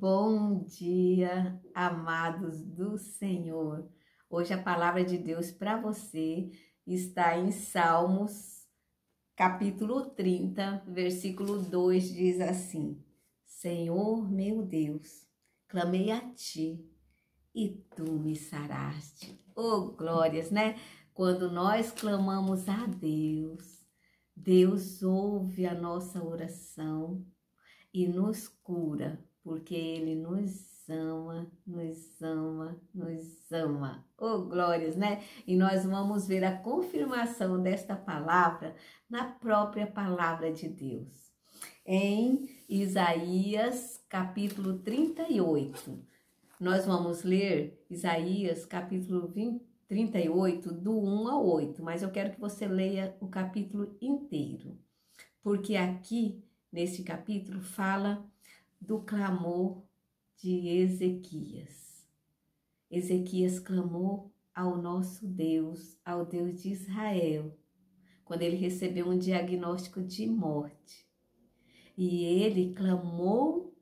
Bom dia, amados do Senhor. Hoje a palavra de Deus para você está em Salmos, capítulo 30, versículo 2, diz assim: Senhor meu Deus, clamei a ti e tu me saraste. Oh, glórias, né? Quando nós clamamos a Deus, Deus ouve a nossa oração e nos cura, porque Ele nos ama, nos ama, nos ama. Oh, glórias, né? E nós vamos ver a confirmação desta palavra na própria palavra de Deus. Em Isaías, capítulo 38. Nós vamos ler Isaías, capítulo 38, do 1 ao 8, mas eu quero que você leia o capítulo inteiro, porque aqui, nesse capítulo, fala do clamor de Ezequias. Ezequias clamou ao nosso Deus, ao Deus de Israel, quando ele recebeu um diagnóstico de morte. E ele clamou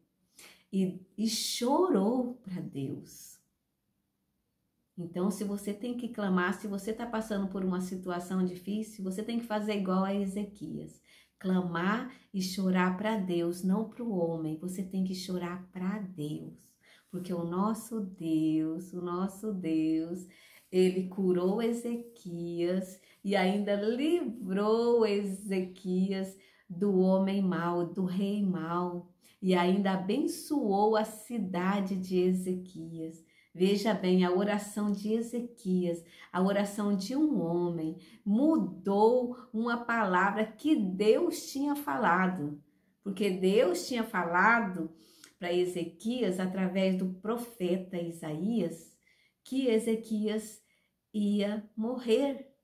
e chorou para Deus. Então, se você tem que clamar, se você está passando por uma situação difícil, você tem que fazer igual a Ezequias. Clamar e chorar para Deus, não para o homem. Você tem que chorar para Deus. Porque o nosso Deus, Ele curou Ezequias e ainda livrou Ezequias do homem mau, do rei mau. E ainda abençoou a cidade de Ezequias. Veja bem, a oração de Ezequias, a oração de um homem, mudou uma palavra que Deus tinha falado. Porque Deus tinha falado para Ezequias, através do profeta Isaías, que Ezequias ia morrer,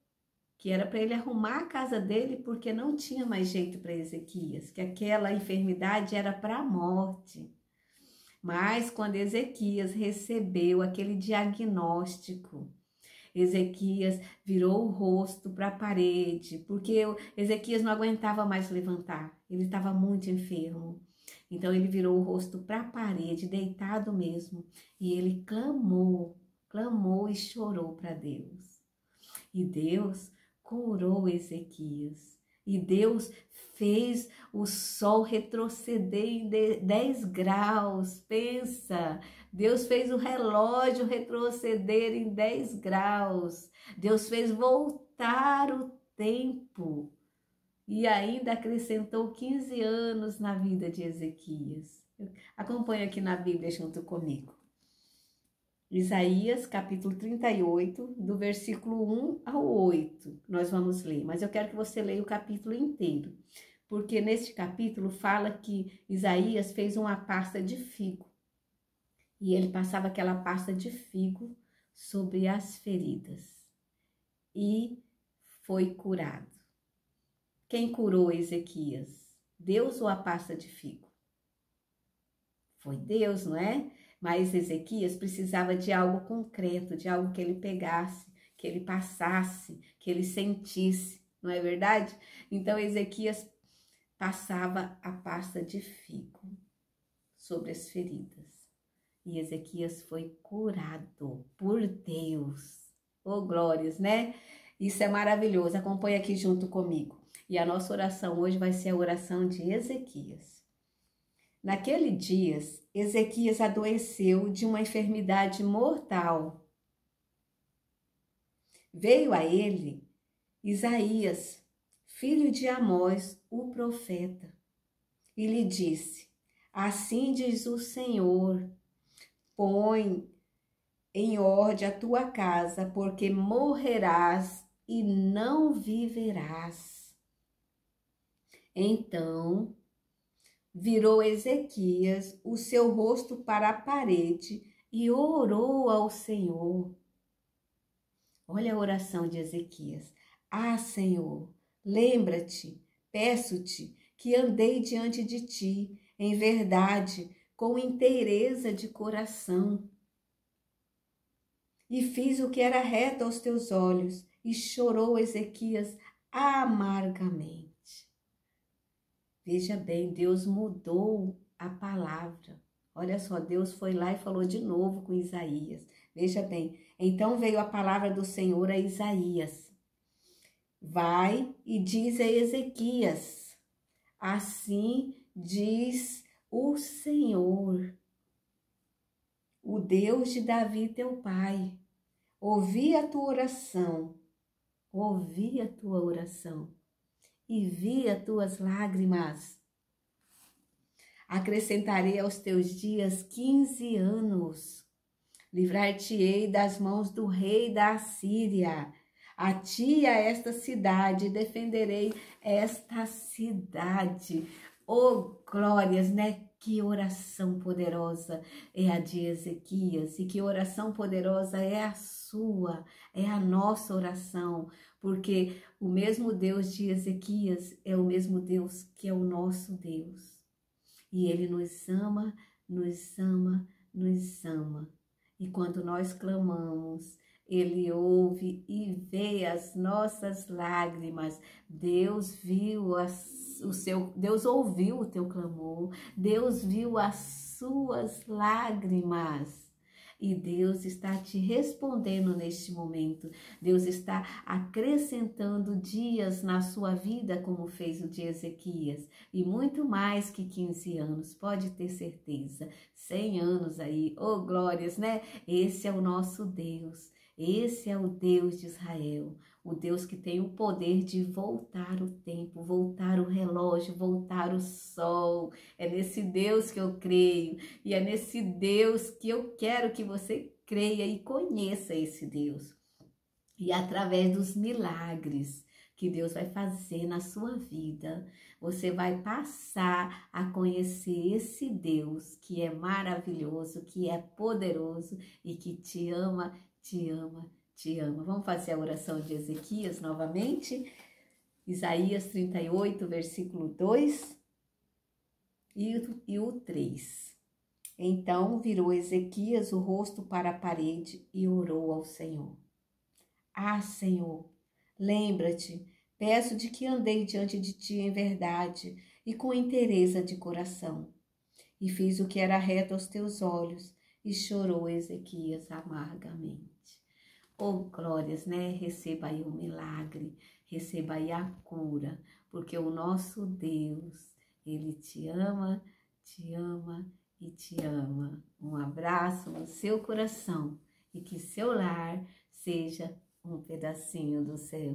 que era para ele arrumar a casa dele, porque não tinha mais jeito para Ezequias, que aquela enfermidade era para a morte. Mas quando Ezequias recebeu aquele diagnóstico, Ezequias virou o rosto para a parede, porque Ezequias não aguentava mais levantar, ele estava muito enfermo. Então ele virou o rosto para a parede, deitado mesmo, e ele clamou e chorou para Deus. E Deus curou Ezequias. E Deus fez o sol retroceder em 10 graus. Pensa, Deus fez o relógio retroceder em 10 graus. Deus fez voltar o tempo. E ainda acrescentou 15 anos na vida de Ezequias. Acompanhe aqui na Bíblia junto comigo. Isaías, capítulo 38, do versículo 1 ao 8, nós vamos ler. Mas eu quero que você leia o capítulo inteiro, porque neste capítulo fala que Isaías fez uma pasta de figo. E ele passava aquela pasta de figo sobre as feridas. E foi curado. Quem curou Ezequias? Deus ou a pasta de figo? Foi Deus, não é? Mas Ezequias precisava de algo concreto, de algo que ele pegasse, que ele passasse, que ele sentisse, não é verdade? Então Ezequias passava a pasta de figo sobre as feridas. E Ezequias foi curado por Deus. Oh, glórias, né? Isso é maravilhoso. Acompanhe aqui junto comigo. E a nossa oração hoje vai ser a oração de Ezequias. Naquele dia, Ezequias adoeceu de uma enfermidade mortal. Veio a ele Isaías, filho de Amós, o profeta, e lhe disse: Assim diz o Senhor, põe em ordem a tua casa, porque morrerás e não viverás. Então virou Ezequias o seu rosto para a parede e orou ao Senhor. Olha a oração de Ezequias. Ah, Senhor, lembra-te, peço-te, que andei diante de ti, em verdade, com inteireza de coração. E fiz o que era reto aos teus olhos, e chorou Ezequias amargamente. Veja bem, Deus mudou a palavra. Olha só, Deus foi lá e falou de novo com Isaías. Veja bem, então veio a palavra do Senhor a Isaías. Vai e diz a Ezequias, assim diz o Senhor, o Deus de Davi teu pai. Ouvi a tua oração, e vi as tuas lágrimas. Acrescentarei aos teus dias 15 anos. Livrar-te-ei das mãos do rei da Assíria. A ti e a esta cidade defenderei esta cidade. Oh, glórias, né? Que oração poderosa é a de Ezequias e que oração poderosa é a sua, é a nossa oração, porque o mesmo Deus de Ezequias é o mesmo Deus que é o nosso Deus. E Ele nos ama, nos ama, nos ama. E quando nós clamamos, Ele ouve e vê as nossas lágrimas. Deus Deus ouviu o teu clamor. Deus viu as suas lágrimas. E Deus está te respondendo neste momento. Deus está acrescentando dias na sua vida, como fez o de Ezequias. E muito mais que 15 anos, pode ter certeza. 100 anos aí, oh glórias, né? Esse é o nosso Deus. Esse é o Deus de Israel. O Deus que tem o poder de voltar o tempo, voltar o relógio, voltar o sol. É nesse Deus que eu creio. E é nesse Deus que eu quero que você creia e conheça esse Deus. E através dos milagres que Deus vai fazer na sua vida, você vai passar a conhecer esse Deus que é maravilhoso, que é poderoso e que te ama, te ama, te ama. Vamos fazer a oração de Ezequias novamente? Isaías 38, versículo 2 e o 3. Então virou Ezequias o rosto para a parede e orou ao Senhor. Ah, Senhor, lembra-te, peço de que andei diante de ti em verdade e com inteireza de coração. E fiz o que era reto aos teus olhos, e chorou Ezequias amargamente. Oh, glórias, né? Receba aí o milagre, receba aí a cura, porque o nosso Deus, Ele te ama e te ama. Um abraço no seu coração e que seu lar seja um pedacinho do céu.